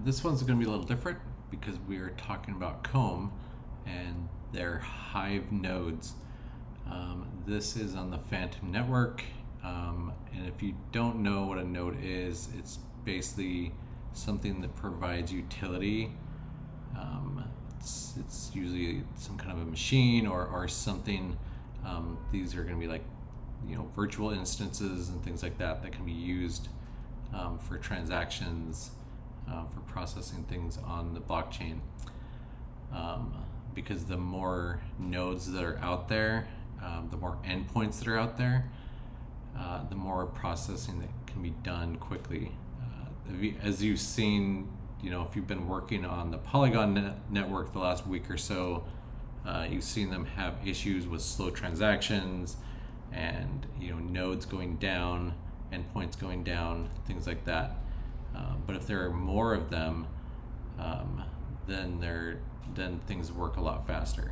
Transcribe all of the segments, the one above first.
This one's going to be a little different because we are talking about Comb and their Hive nodes. This is on the Phantom network, and if you don't know what a node is, it's basically something that provides utility. It's usually some kind of a machine or something. These are going to be like virtual instances and things like that that can be used for transactions, for processing things on the blockchain. Because the more nodes that are out there, the more endpoints that are out there, the more processing that can be done quickly. As you've seen, if you've been working on the Polygon network the last week or so, you've seen them have issues with slow transactions and nodes going down, endpoints going down, things like that. But if there are more of them, then things work a lot faster.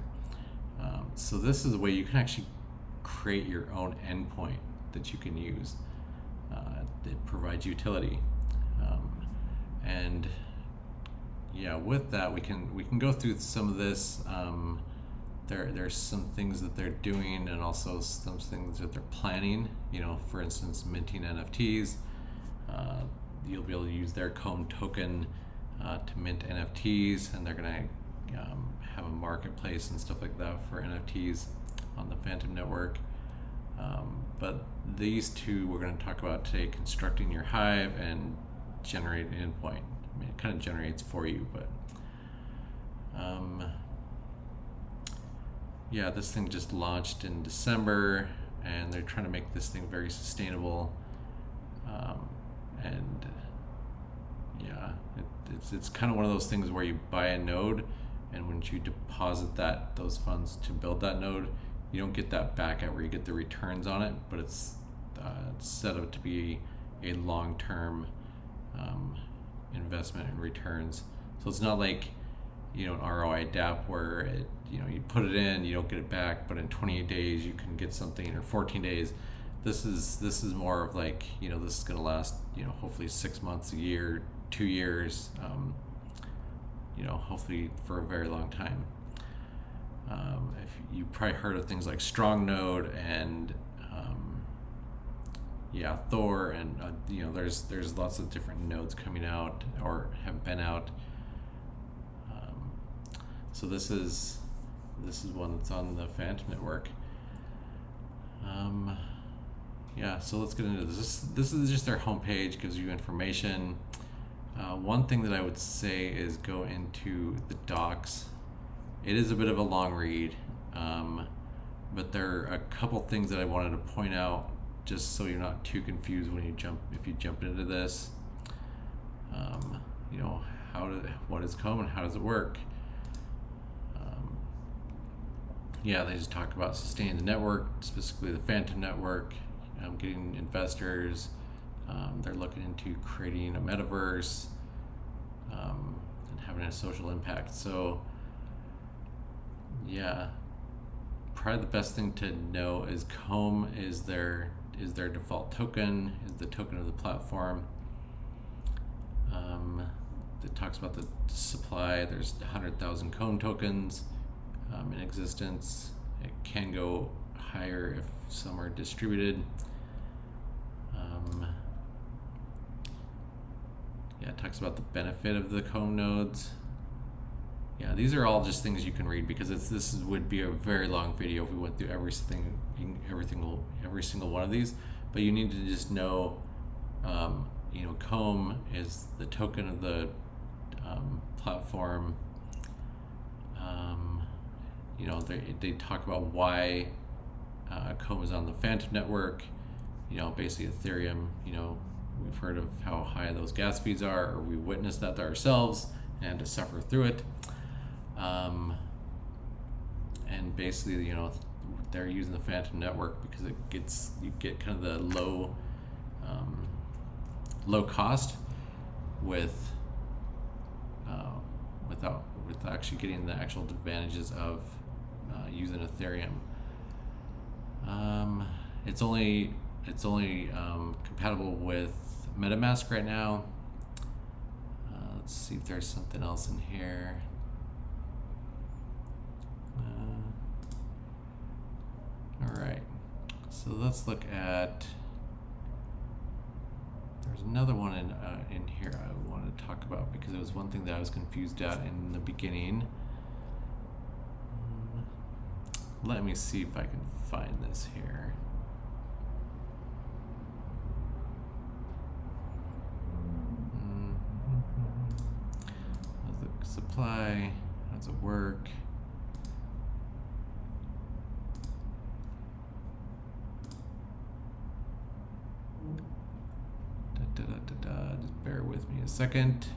So this is a way you can actually create your own endpoint that you can use. It provides utility, and yeah, with that we can go through some of this. There's some things that they're doing and also some things that they're planning. For instance, minting NFTs. You'll be able to use their Comb token to mint NFTs, and they're gonna have a marketplace and stuff like that for NFTs on the Phantom network. But these two we're going to talk about today: constructing your Hive and generate an endpoint. I mean, it kind of generates for you, but yeah, this thing just launched in December, and they're trying to make this thing very sustainable. And yeah, it's kind of one of those things where you buy a node, and when you deposit those funds to build that node, you don't get that back at where you get the returns on it, but it's set up to be a long-term investment in returns. So it's not like an ROI DApp where you put it in, you don't get it back, but in 28 days you can get something, or 14 days. This is more of like, this is going to last, hopefully 6 months, a year, 2 years, hopefully for a very long time. If you probably heard of things like Strong Node and Thor, and there's lots of different nodes coming out or have been out. So this is one that's on the Phantom network. So let's get into this. This is just their homepage, gives you information. One thing that I would say is go into the docs. It is a bit of a long read, but there are a couple things that I wanted to point out, just so you're not too confused if you jump into this. What is Comb and how does it work? They just talk about sustaining the network, specifically the Phantom network, getting investors. They're looking into creating a metaverse, and having a social impact. So probably the best thing to know is Comb is their default token, is the token of the platform. It talks about the supply. There's 100,000 Comb tokens in existence. It can go higher if some are distributed. It talks about the benefit of the Comb nodes. These are all just things you can read, because this would be a very long video if we went through every single one of these. But you need to just know, Comb is the token of the platform. They talk about why Comb is on the Phantom network. Basically Ethereum. We've heard of how high those gas fees are, or we witnessed that ourselves and to suffer through it. And basically, they're using the Phantom network because you get kind of the low cost with actually getting the actual advantages of using Ethereum. It's only compatible with MetaMask right now. Let's see if there's something else in here. All right, so let's look at, there's another one in here I want to talk about because it was one thing that I was confused at in the beginning. Let me see if I can find this here. The supply, how does it work? Just bear with me a second.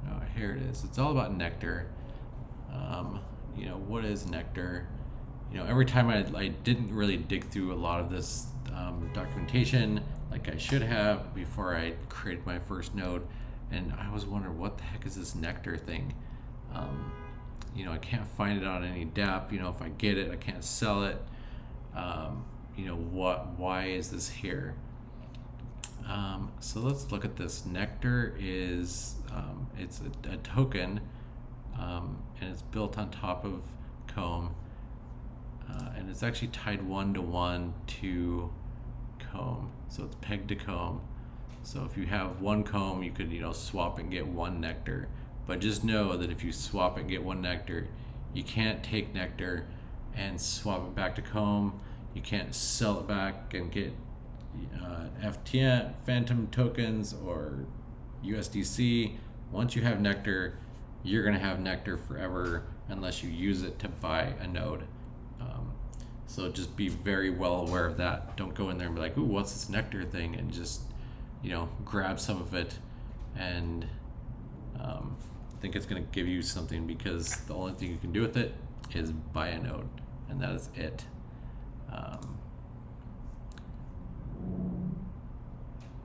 Oh, here it is. It's all about nectar. You know, what is nectar? You know, every time I didn't really dig through a lot of this documentation like I should have before I created my first node, and I was wondering what the heck is this nectar thing. You know, I can't find it on any dApp. You know, if I get it, I can't sell it. You know, why is this here? So let's look at this. Nectar is it's a token, and it's built on top of Comb, and it's actually tied 1-to-1 to Comb, so it's pegged to Comb. So if you have one Comb, you could, you know, swap and get one nectar. But just know that if you swap and get one nectar, you can't take nectar and swap it back to Comb. You can't sell it back and get FTN, Phantom tokens, or USDC. Once you have nectar, you're gonna have nectar forever unless you use it to buy a node. So just be very well aware of that. Don't go in there and be like, ooh, what's this nectar thing? And just, you know, grab some of it and think it's gonna give you something, because the only thing you can do with it is buy a node, and that is it.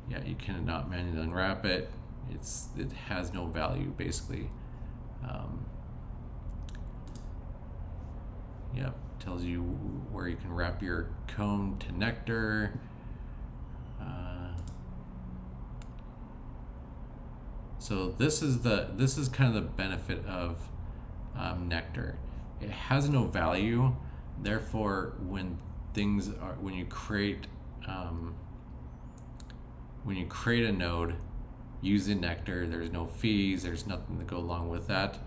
Yeah, you cannot manually unwrap it. It has no value, basically. Yeah, tells you where you can wrap your Comb to nectar. So this is kind of the benefit of nectar. It has no value, therefore when you create a node using nectar, there's no fees, there's nothing to go along with that.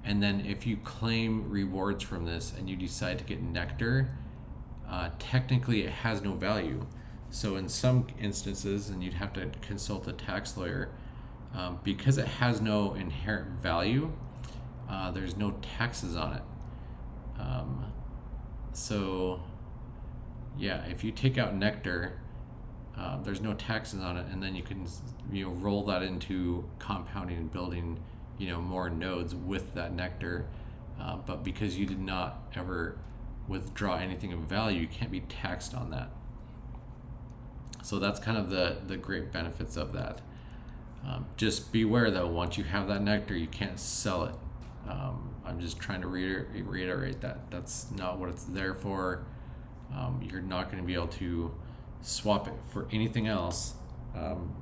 And then if you claim rewards from this and you decide to get nectar, technically it has no value. So in some instances, and you'd have to consult a tax lawyer, because it has no inherent value, there's no taxes on it. So yeah, if you take out nectar, there's no taxes on it, and then you can, you know, roll that into compounding and building, you know, more nodes with that nectar. But because you did not ever withdraw anything of value, you can't be taxed on that. So that's kind of the great benefits of that. Just beware though, once you have that nectar, you can't sell it. I'm just trying to reiterate that that's not what it's there for. You're not going to be able to swap it for anything else.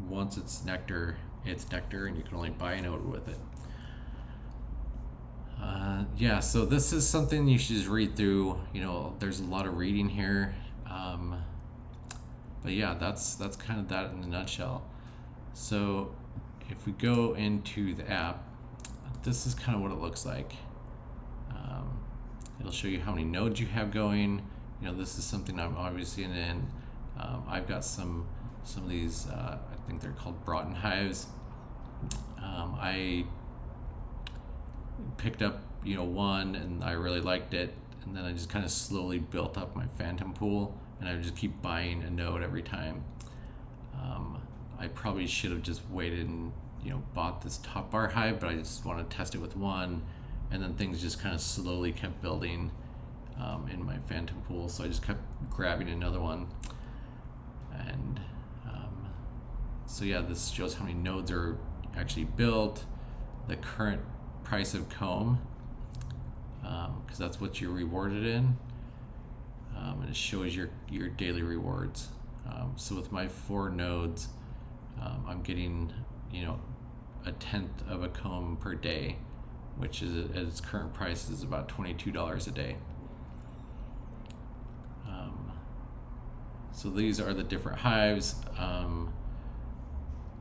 Once it's nectar, and you can only buy a node with it. Yeah, so this is something you should just read through. You know, there's a lot of reading here. But yeah, that's kind of that in a nutshell. So if we go into the app, this is kind of what it looks like. It'll show you how many nodes you have going. You know, this is something I'm obviously in. I've got some of these, I think they're called Broughton HIVES. I picked up, you know, one, and I really liked it, and then I just kind of slowly built up my Phantom pool, and I would just keep buying a node every time. I probably should have just waited and, you know, bought this top bar hive, but I just want to test it with one, and then things just kind of slowly kept building in my Phantom pool, so I just kept grabbing another one. And so yeah, this shows how many nodes are actually built. the current price of comb, because that's what you're rewarded in, and it shows your daily rewards. So with my 4 nodes, I'm getting, you know, 1/10 of a comb per day, which is at its current price is about $22 a day. So these are the different hives.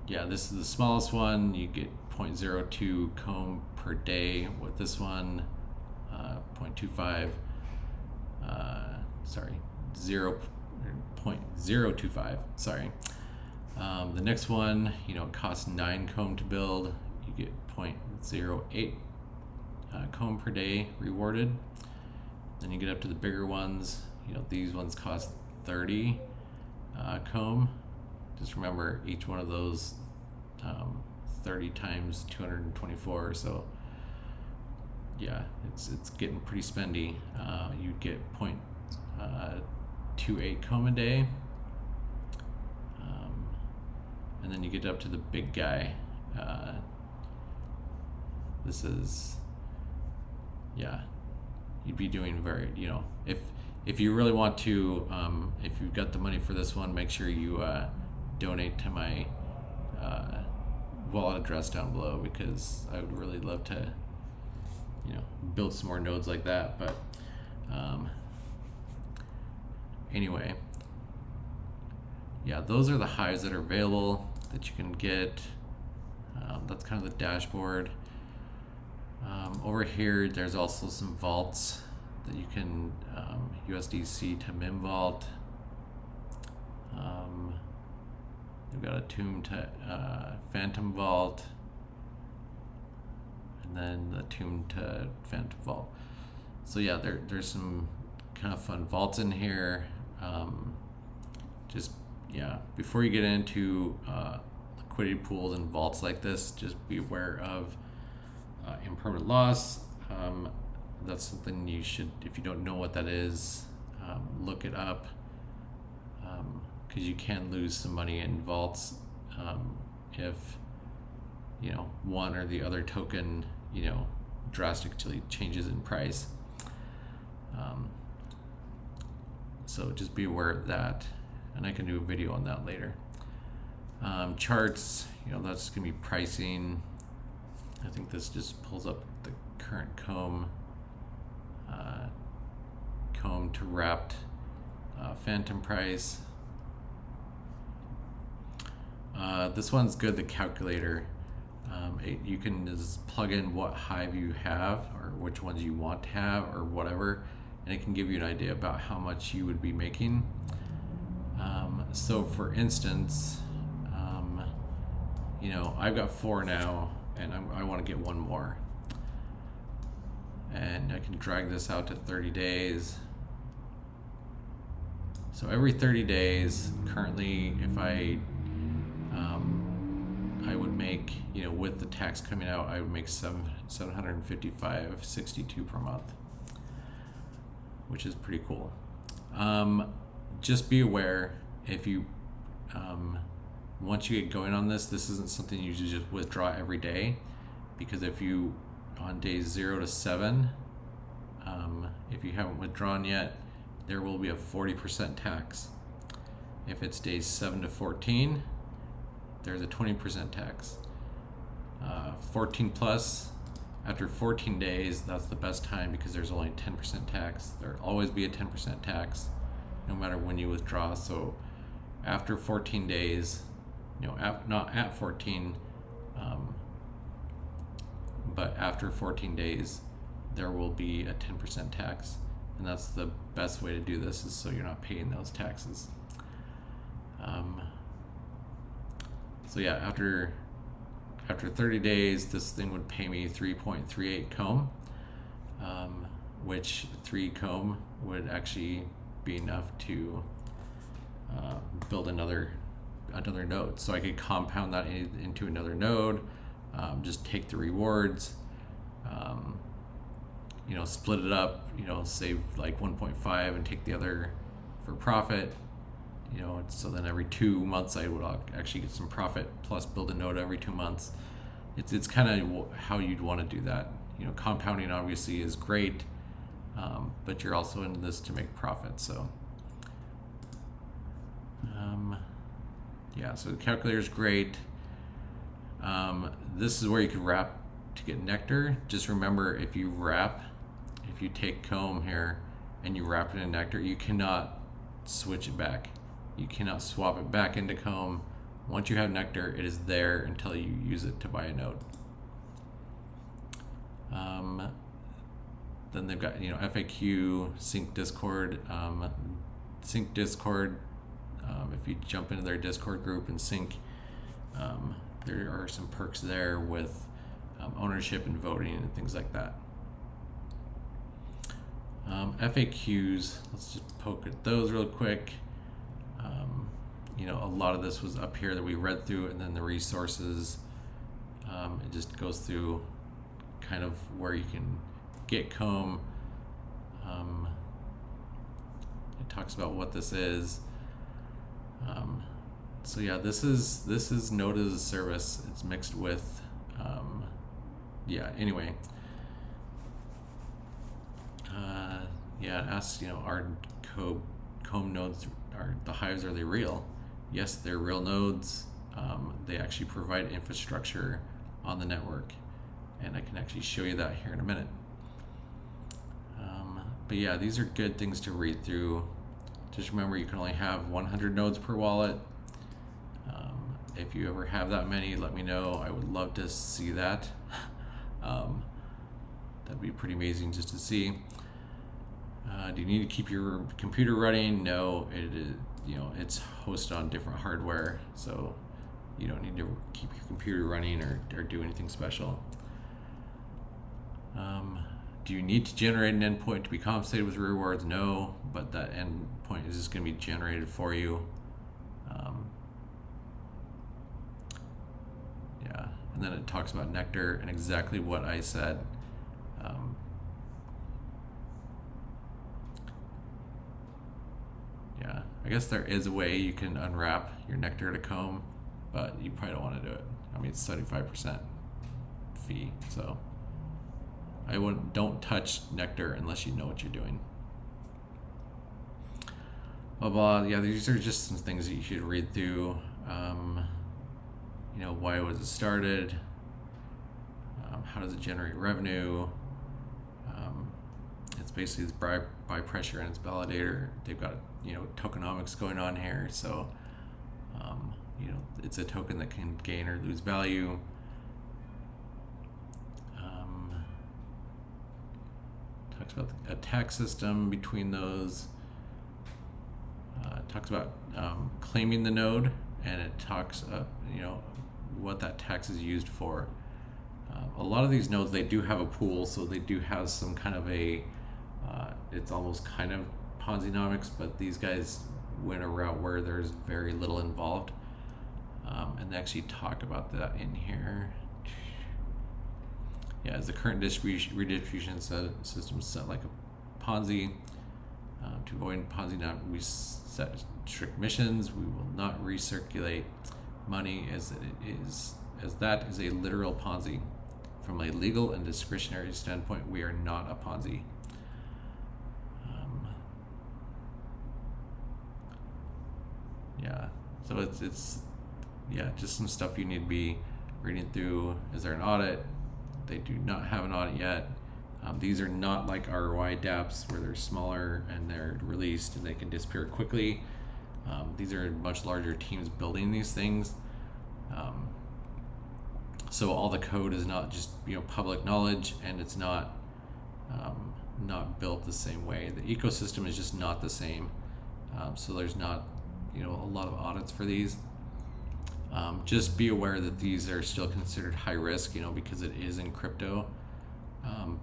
Yeah, this is the smallest one. You get 0.02 comb per day with this one, 0.25, sorry, 0.025, sorry. The next one, you know, it costs 9 comb to build. You get 0.08 comb per day rewarded. Then you get up to the bigger ones. You know, these ones cost 30 comb. Just remember each one of those, 30 times 224. So yeah, it's getting pretty spendy. You get 0.28 comb a day. And then you get up to the big guy. This is, yeah, you'd be doing very, you know, if you really want to, if you've got the money for this one, make sure you donate to my wallet address down below, because I would really love to, you know, build some more nodes like that. But anyway, yeah, those are the hives that are available that you can get. That's kind of the dashboard. Over here, there's also some vaults that you can USDC to MIM vault. We've got a Tomb to Phantom vault, and then the Tomb to Phantom vault. So yeah, there's some kind of fun vaults in here. Just, yeah, before you get into liquidity pools and vaults like this, just be aware of impermanent loss. That's something you should, if you don't know what that is, look it up, because you can lose some money in vaults if, you know, one or the other token, you know, drastically changes in price. So just be aware of that, and I can do a video on that later. Charts, you know, that's going to be pricing. I think this just pulls up the current comb to wrapped phantom price. This one's good, the calculator. You can just plug in what hive you have, or which ones you want to have, or whatever, and it can give you an idea about how much you would be making. So for instance, you know, I've got 4 now, and I want to get 1 more. And I can drag this out to 30 days. So every 30 days, currently, if I would make, you know, with the tax coming out, I would make $755.62 per month, which is pretty cool. Just be aware, if you once you get going on this isn't something you just withdraw every day, because if you, on days 0 to 7, if you haven't withdrawn yet, there will be a 40% tax. If it's days 7 to 14, there's a 20% tax. 14 plus, after 14 days, that's the best time, because there's only 10% tax. There'll always be a 10% tax, no matter when you withdraw. So after 14 days, you know, not at 14, but after 14 days, there will be a 10% tax, and that's the best way to do this, is so you're not paying those taxes. So yeah, after 30 days, this thing would pay me 3.38 comb, which 3 comb would actually be enough to build another node. So I could compound that into another node, just take the rewards, you know, split it up, you know, save like 1.5 and take the other for profit, you know, so then every 2 months I would actually get some profit, plus build a node every 2 months. it's kind of how you'd want to do that. You know, compounding obviously is great, but you're also in this to make profit. So yeah, so the calculator is great. This is where you can wrap to get nectar. Just remember, if you take comb here and you wrap it in nectar, you cannot switch it back. You cannot swap it back into comb. Once you have nectar, it is there until you use it to buy a node. Then they've got, FAQ, sync Discord. Sync Discord, if you jump into their Discord group and sync, there are some perks there with ownership and voting and things like that. FAQs, let's just poke at those real quick. A lot of this was up here that we read through, and then the resources, it just goes through kind of where you can get comb. It talks about what this is. So yeah, this is Node as a service. It's mixed with, anyway. It asks, are comb nodes, are the hives, are they real? Yes, they're real nodes. They actually provide infrastructure on the network, and I can actually show you that here in a minute. But yeah, these are good things to read through. Just remember, you can only have 100 nodes per wallet. If you ever have that many, let me know. I would love to see that. That'd be pretty amazing just to see. Do you need to keep your computer running? No, it is. It's hosted on different hardware, so you don't need to keep your computer running or do anything special. Do you need to generate an endpoint to be compensated with rewards? No, but that endpoint is just going to be generated for you. And then it talks about nectar and exactly what I said. I guess there is a way you can unwrap your nectar to comb, but you probably don't want to do it. I mean, it's 75% fee, so don't touch nectar unless you know what you're doing. Blah blah. Yeah, these are just some things that you should read through. Why was it started? How does it generate revenue? It's basically this buy pressure and its validator. They've got tokenomics going on here, so it's a token that can gain or lose value. Talks about the attack system between those. It talks about claiming the node, and it talks what that tax is used for. A lot of these nodes, they do have a pool, so they do have some kind of a it's almost kind of Ponzi-nomics, but these guys went a route where there's very little involved, and they actually talk about that in here. Yeah, as the current redistribution system is set like a Ponzi. To avoid Ponzi, we set strict missions. We will not recirculate money as that is a literal Ponzi. From a legal and discretionary standpoint, we are not a Ponzi. So it's just some stuff you need to be reading through. Is there an audit? They do not have an audit yet. These are not like ROI dApps where they're smaller and they're released and they can disappear quickly. These are much larger teams building these things. So all the code is not just public knowledge, and it's not built the same way. The ecosystem is just not the same. So there's not a lot of audits for these. Just be aware that these are still considered high risk, because it is in crypto.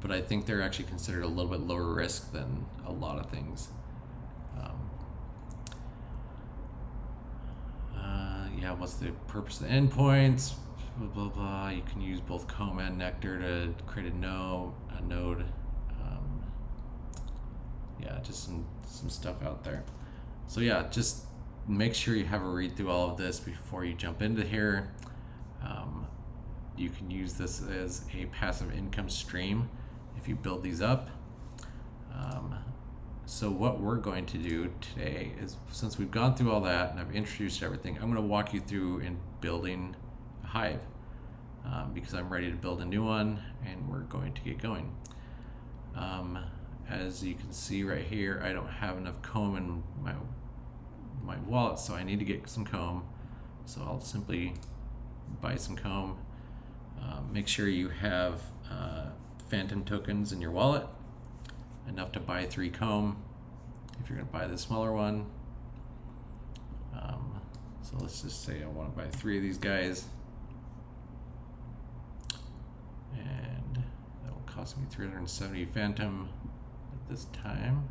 But I think they're actually considered a little bit lower risk than a lot of things. What's the purpose of the endpoints? Blah blah blah. You can use both comb and nectar to create a node. Just some stuff out there. So just make sure you have a read through all of this before you jump into here. you can use this as a passive income stream if you build these up. So what we're going to do today is, since we've gone through all that and I've introduced everything, I'm going to walk you through in building a hive, because I'm ready to build a new one and we're going to get going. As you can see right here, I don't have enough comb in my wallet, so I need to get some comb. So I'll simply buy some comb. Make sure you have phantom tokens in your wallet, enough to buy 3 comb if you're going to buy the smaller one. So let's just say I want to buy 3 of these guys, and that will cost me 370 phantom at this time.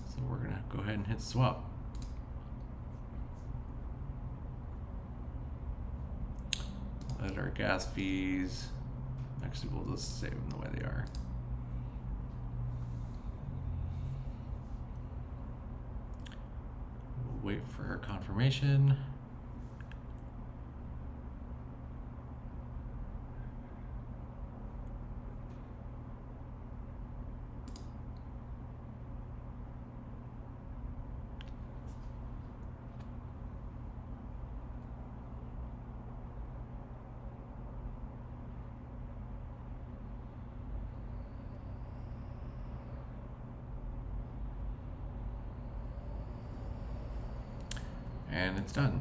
So we're going to go ahead and hit swap. Let our gas fees, actually we'll just save them the way they are. We'll wait for our confirmation. And it's done.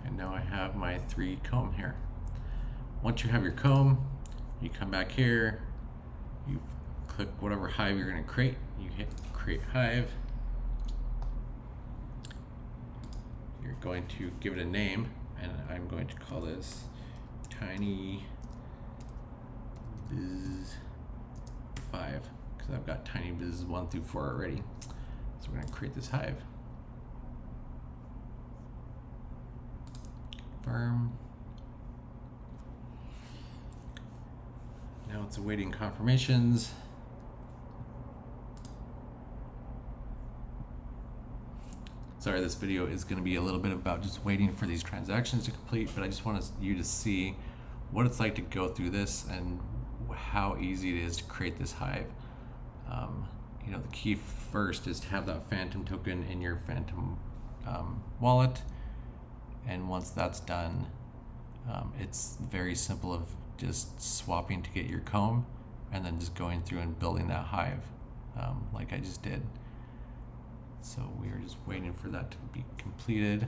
And now I have my 3 comb here. Once you have your comb, you come back here, you click whatever hive you're going to create, you hit create hive. You're going to give it a name, and I'm going to call this Tiny Biz 5. Because I've got tiny biz 1 through 4 already. So we're going to create this hive. Confirm. Now it's awaiting confirmations. Sorry, this video is going to be a little bit about just waiting for these transactions to complete, but I just want you to see what it's like to go through this and how easy it is to create this hive. You know, the key first is to have that phantom token in your phantom wallet, and once that's done, it's very simple of just swapping to get your comb and then just going through and building that hive like I just did. So we are just waiting for that to be completed.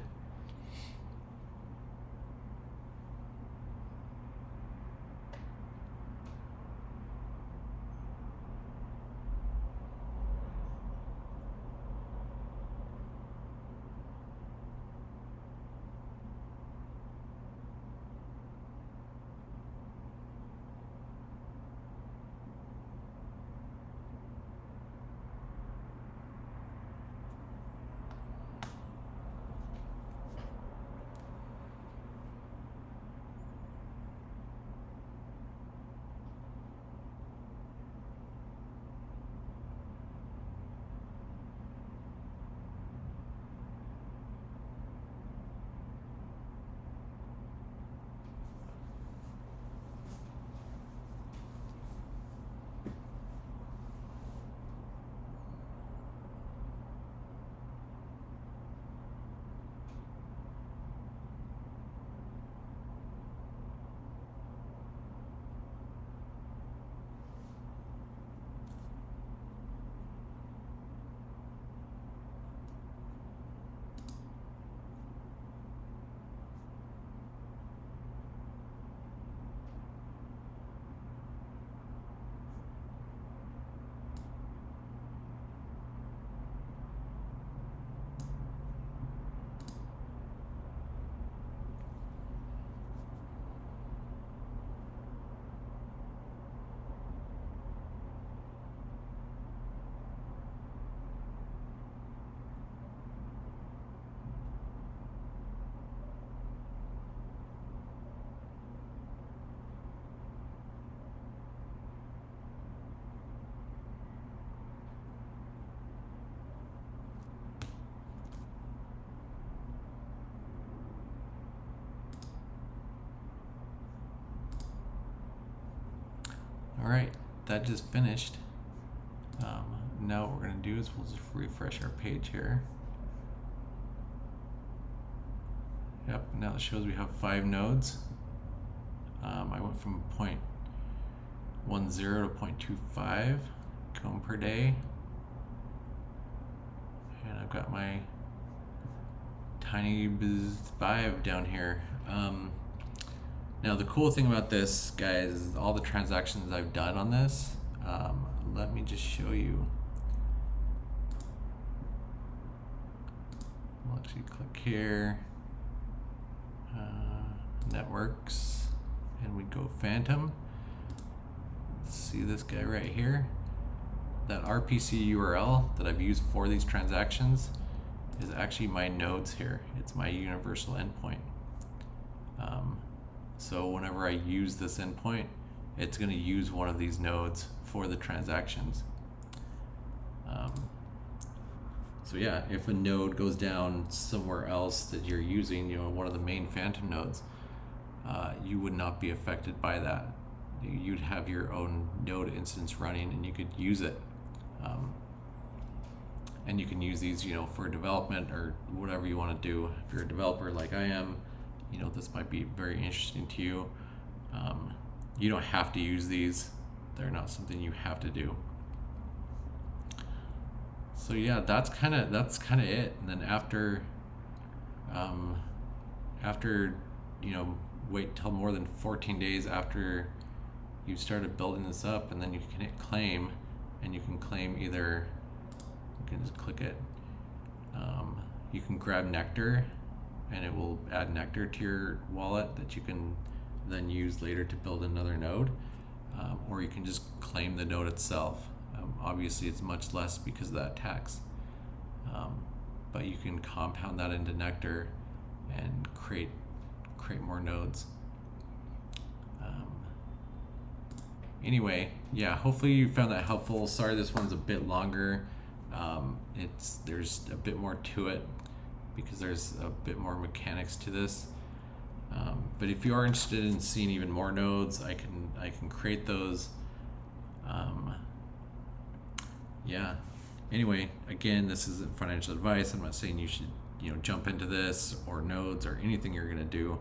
All right, that just finished. Now what we're gonna do is we'll just refresh our page here. Yep, now it shows we have 5 nodes. I went from 0.10 to 0.25 comb per day. And I've got my tiny biz 5 down here. Now the cool thing about this, guys, is all the transactions I've done on this. Let me just show you. We'll actually click here, networks, and we go Phantom. See this guy right here? That RPC URL that I've used for these transactions is actually my nodes here. It's my universal endpoint. So whenever I use this endpoint, it's going to use one of these nodes for the transactions. So yeah, if a node goes down somewhere else that you're using, you know, one of the main Phantom nodes, you would not be affected by that. You'd have your own node instance running and you could use it. And you can use these, you know, for development or whatever you want to do. If you're a developer like I am, you know, this might be very interesting to you. You don't have to use these. They're not something you have to do. So yeah, that's kind of it. And then after you know, wait till more than 14 days after you started building this up, and then you can hit claim, and you can claim either, you can just click it, you can grab nectar and it will add nectar to your wallet that you can then use later to build another node, or you can just claim the node itself. Obviously it's much less because of that tax, but you can compound that into nectar and create more nodes. Anyway, yeah, hopefully you found that helpful. Sorry this one's a bit longer. There's a bit more to it because there's a bit more mechanics to this. But if you are interested in seeing even more nodes, I can create those. Yeah. Anyway, again, this isn't financial advice. I'm not saying you should, you know, jump into this or nodes or anything you're gonna do.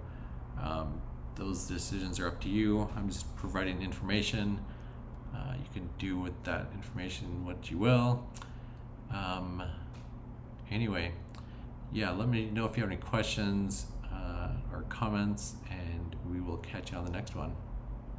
Those decisions are up to you. I'm just providing information. You can do with that information what you will. Anyway, yeah, let me know if you have any questions or comments, and we will catch you on the next one.